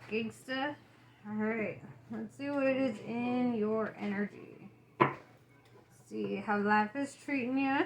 gangsta? Alright, let's see what it is in your energy. See how life is treating you.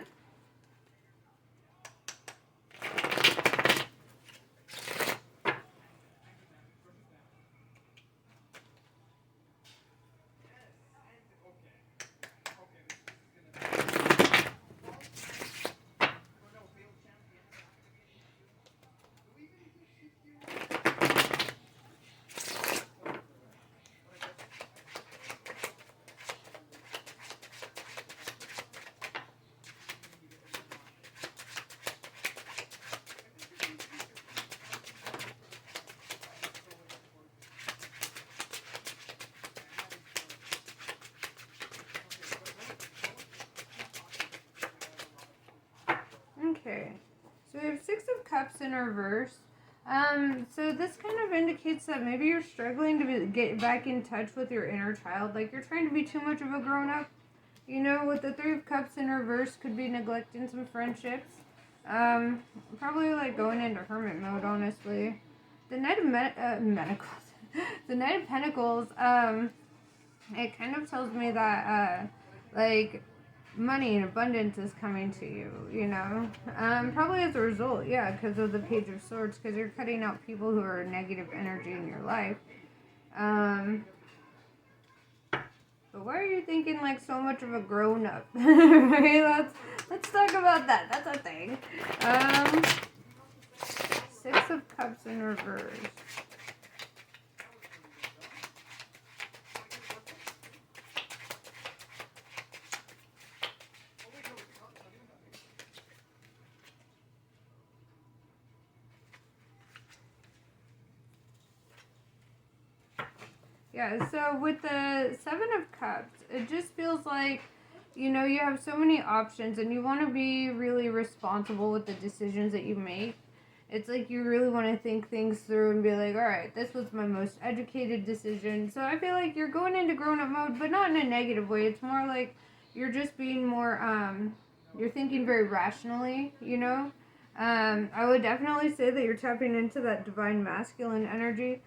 Okay, so we have Six of Cups in reverse. So this kind of indicates that maybe you're struggling to get back in touch with your inner child. Like you're trying to be too much of a grown-up. You know, with the Three of Cups in reverse, could be neglecting some friendships. Probably like going into hermit mode, honestly. The Knight of Pentacles. The Knight of Pentacles, it kind of tells me that, like, money and abundance is coming to you, you know? Probably as a result, yeah, because of the Page of Swords, because you're cutting out people who are negative energy in your life. But why are you thinking like so much of a grown-up? Right? Let's talk about that. That's a thing. Six of Cups in reverse. Yeah, so with the Seven of Cups, it just feels like, you know, you have so many options and you want to be really responsible with the decisions that you make. It's like you really want to think things through and be like, all right, this was my most educated decision. So I feel like you're going into grown-up mode, but not in a negative way. It's more like you're just being more, you're thinking very rationally, you know? I would definitely say that you're tapping into that divine masculine energy.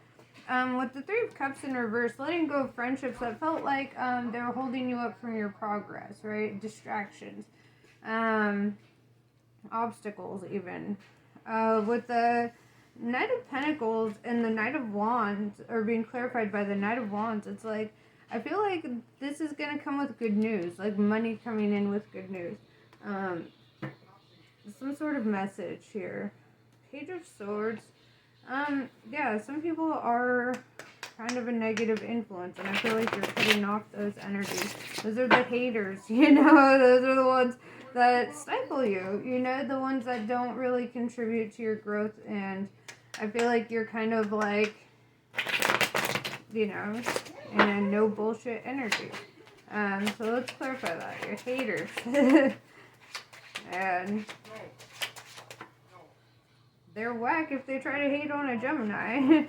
With the Three of Cups in reverse, letting go of friendships that felt like they were holding you up from your progress, right? Distractions, obstacles even. With the Knight of Pentacles and the Knight of Wands, or being clarified by the Knight of Wands, it's like, I feel like this is going to come with good news, like money coming in with good news. Some sort of message here. Page of Swords. Yeah, some people are kind of a negative influence, and I feel like you're cutting off those energies. Those are the haters, you know? Those are the ones that stifle you, you know? The ones that don't really contribute to your growth, and I feel like you're kind of like, you know, in a no bullshit energy. So let's clarify that. You're haters. And they're whack if they try to hate on a Gemini.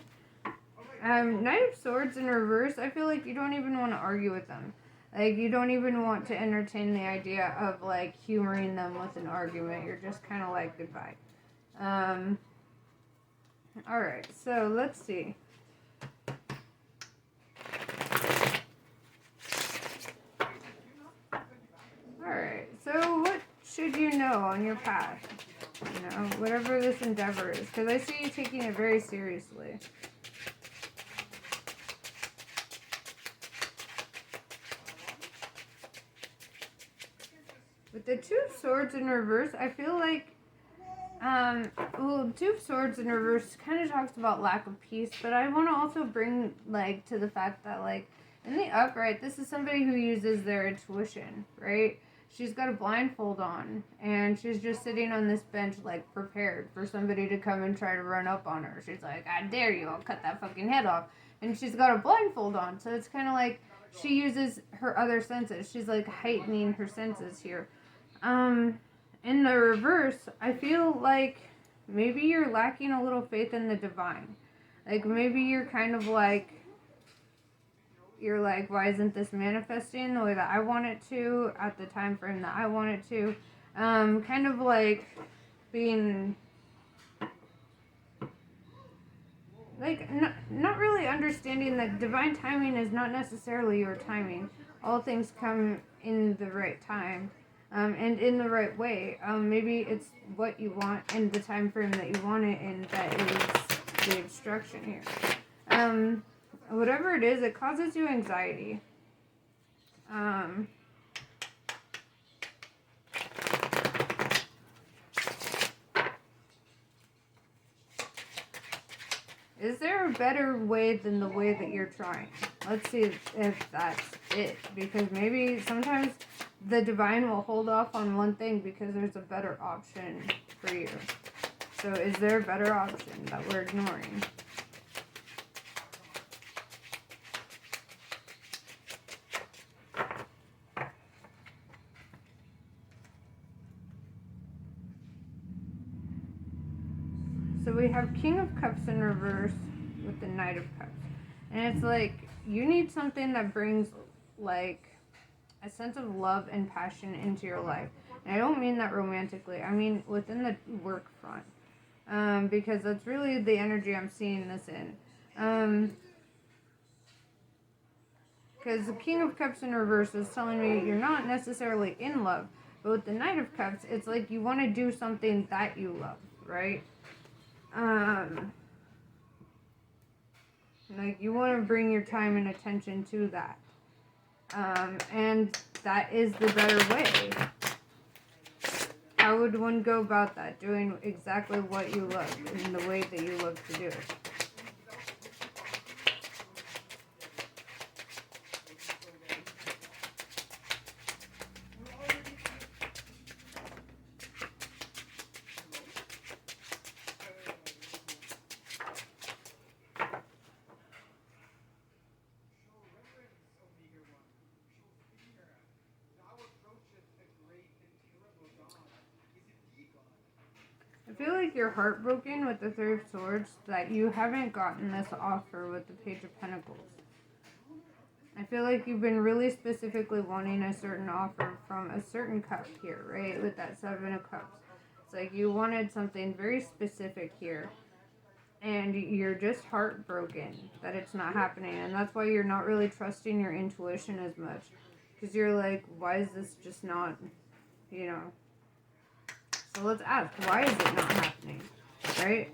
Knight of Swords in reverse, I feel like you don't even want to argue with them. Like, you don't even want to entertain the idea of, like, humoring them with an argument. You're just kind of like, goodbye. Alright, so let's see. Alright, so what should you know on your path? You know, whatever this endeavor is. Because I see you taking it very seriously. With the Two of Swords in reverse, I feel like, well, Two of Swords in reverse kind of talks about lack of peace, but I want to also bring, like, to the fact that, like, in the upright, this is somebody who uses their intuition, right? She's got a blindfold on, and she's just sitting on this bench, like, prepared for somebody to come and try to run up on her. She's like, I dare you, I'll cut that fucking head off. And she's got a blindfold on, so it's kind of like she uses her other senses. She's, like, heightening her senses here. In the reverse, I feel like maybe you're lacking a little faith in the divine. Like, maybe you're kind of like, you're like, why isn't this manifesting the way that I want it to, at the time frame that I want it to? Kind of like being like, not really understanding that divine timing is not necessarily your timing. All things come in the right time, and in the right way. Maybe it's what you want and the time frame that you want it in that is the obstruction here. Whatever it is, it causes you anxiety. Is there a better way than the way that you're trying? Let's see if that's it. Because maybe sometimes the divine will hold off on one thing because there's a better option for you. So is there a better option that we're ignoring? So we have King of Cups in reverse with the Knight of Cups. And it's like, you need something that brings, like, a sense of love and passion into your life. And I don't mean that romantically. I mean within the work front. Because that's really the energy I'm seeing this in. Because the King of Cups in reverse is telling me you're not necessarily in love. But with the Knight of Cups, it's like you want to do something that you love, right? Like you want to bring your time and attention to that. And that is the better way. How would one go about that? Doing exactly what you love in the way that you love to do it. I feel like you're heartbroken with the Three of Swords that you haven't gotten this offer with the Page of Pentacles. I feel like you've been really specifically wanting a certain offer from a certain cup here, right? With that Seven of Cups. It's like you wanted something very specific here. And you're just heartbroken that it's not happening. And that's why you're not really trusting your intuition as much. Because you're like, why is this just not, you know... So let's ask, why is it not happening, right?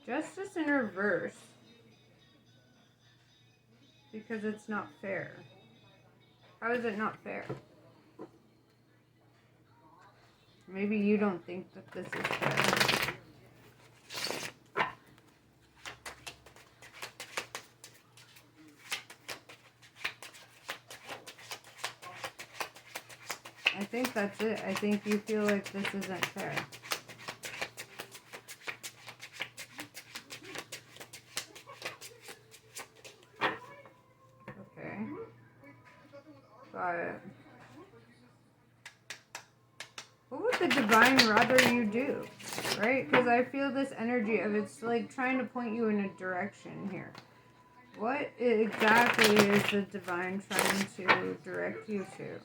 Justice in reverse. Because it's not fair. How is it not fair? Maybe you don't think that this is fair. I think that's it. I think you feel like this isn't fair. Okay. Got it. What would the divine rather you do? Right? Because I feel this energy of it's like trying to point you in a direction here. What exactly is the divine trying to direct you to?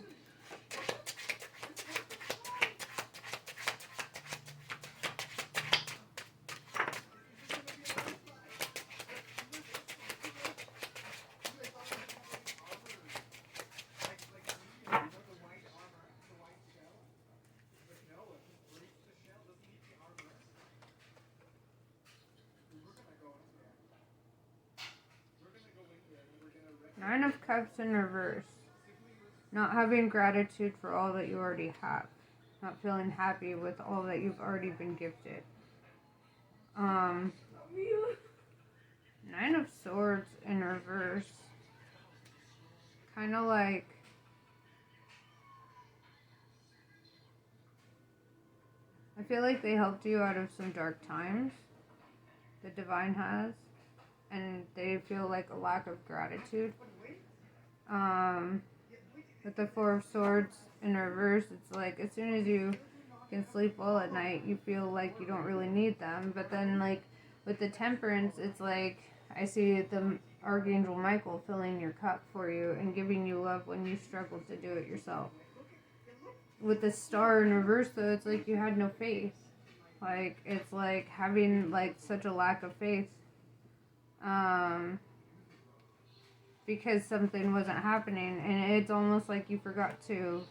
Nine of Cups in reverse. Not having gratitude for all that you already have. Not feeling happy with all that you've already been gifted. Nine of Swords in reverse. Kind of like... I feel like they helped you out of some dark times. The divine has. And they feel like a lack of gratitude. With the Four of Swords in reverse, it's like as soon as you can sleep well at night, you feel like you don't really need them. But then, like, With the Temperance, it's like I see the Archangel Michael filling your cup for you and giving you love when you struggle to do it yourself. With the Star in reverse, though, it's like you had no faith. Like, it's like having, like, such a lack of faith. Because something wasn't happening. And it's almost like you forgot to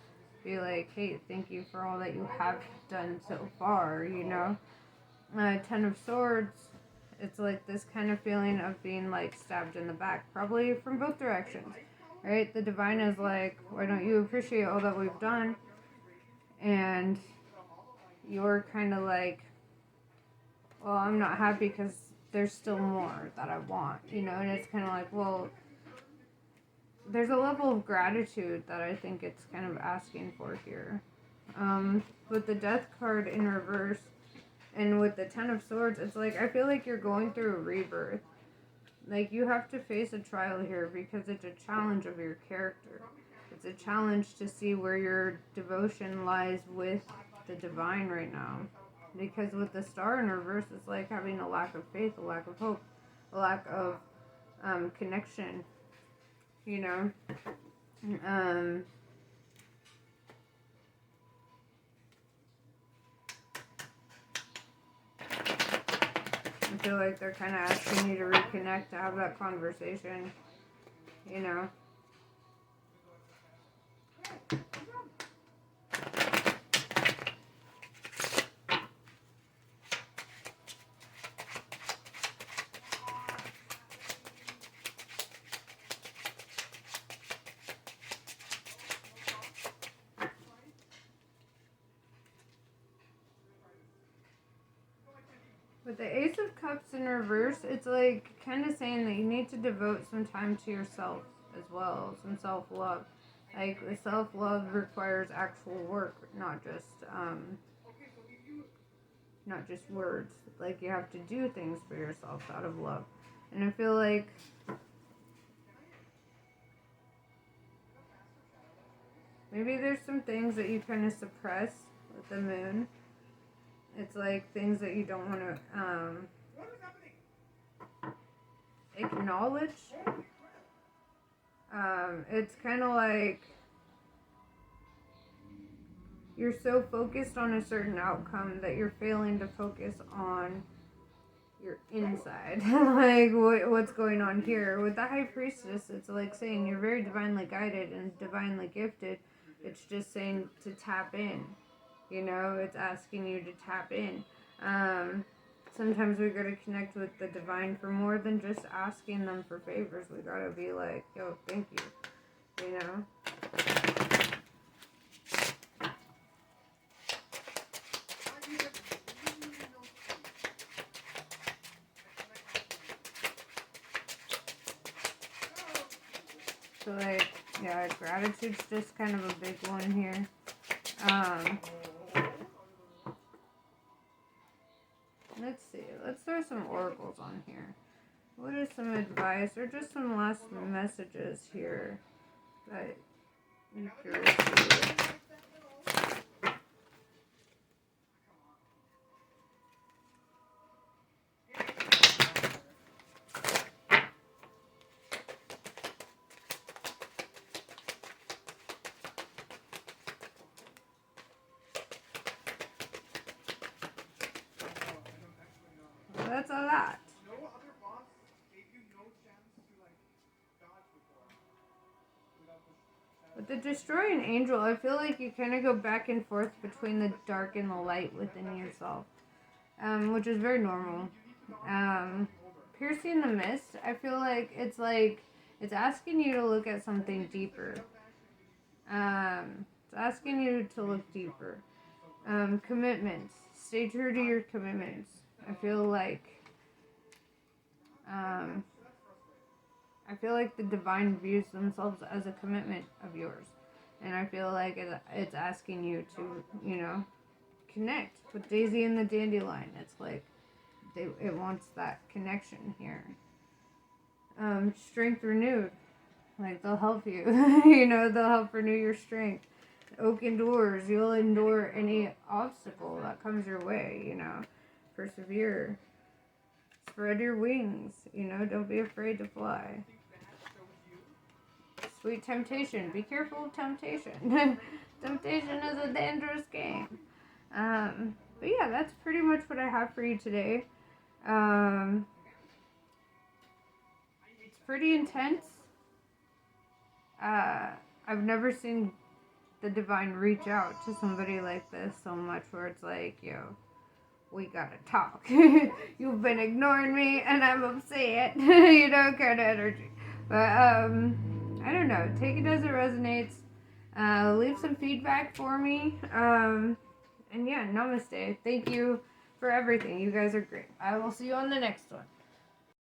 be like, hey, thank you for all that you have done so far, you know? Ten of Swords, it's like this kind of feeling of being, like, stabbed in the back. Probably from both directions, right? The Divine is like, why don't you appreciate all that we've done? And you're kind of like, well, I'm not happy because there's still more that I want, you know? And it's kind of like, well, there's a level of gratitude that I think it's kind of asking for here. With the Death card in reverse and with the Ten of Swords, it's like, I feel like you're going through a rebirth. Like, you have to face a trial here because it's a challenge of your character. It's a challenge to see where your devotion lies with the Divine right now. Because with the Star in reverse, it's like having a lack of faith, a lack of hope, a lack of connection, you know? I feel like they're kind of asking you to reconnect, to have that conversation, you know? With the Ace of Cups in reverse, it's like kind of saying that you need to devote some time to yourself as well, some self-love. Like, the self-love requires actual work, not just words. Like, you have to do things for yourself out of love. And I feel like maybe there's some things that you kind of suppress with the Moon. It's like things that you don't want to acknowledge. It's kind of like you're so focused on a certain outcome that you're failing to focus on your inside. Like, what's going on here? With the High Priestess, it's like saying you're very divinely guided and divinely gifted. It's just saying to tap in. You know, it's asking you to tap in. Sometimes we gotta connect with the Divine for more than just asking them for favors. We gotta be like, yo, thank you. You know? So, like, yeah, gratitude's just kind of a big one here. Let's see. Let's throw some oracles on here. What is some advice or just some last messages here that you could receive? Well, that's a lot. With the Destroying Angel, I feel like you kind of go back and forth between the dark and the light within yourself, which is very normal. Piercing the Mist, I feel like it's asking you to look at something deeper. It's asking you to look deeper. Commitments. Stay true to your commitments. I feel like the Divine views themselves as a commitment of yours. And I feel like it's asking you to, you know, connect with Daisy and the Dandelion. It's like it wants that connection here. Strength renewed. Like, they'll help you. You know, they'll help renew your strength. Oak endures. You'll endure any obstacle that comes your way, you know. Persevere. Spread your wings. You know, don't be afraid to fly. Sweet temptation. Be careful of temptation. Temptation is a dangerous game. But yeah, that's pretty much what I have for you today. It's pretty intense. I've never seen the divine reach out to somebody like this so much, where it's like, yo, we gotta talk. You've been ignoring me and I'm upset. You know, kind of energy. But I don't know. Take it as it resonates. Leave some feedback for me. And yeah, namaste. Thank you for everything. You guys are great. I will see you on the next one.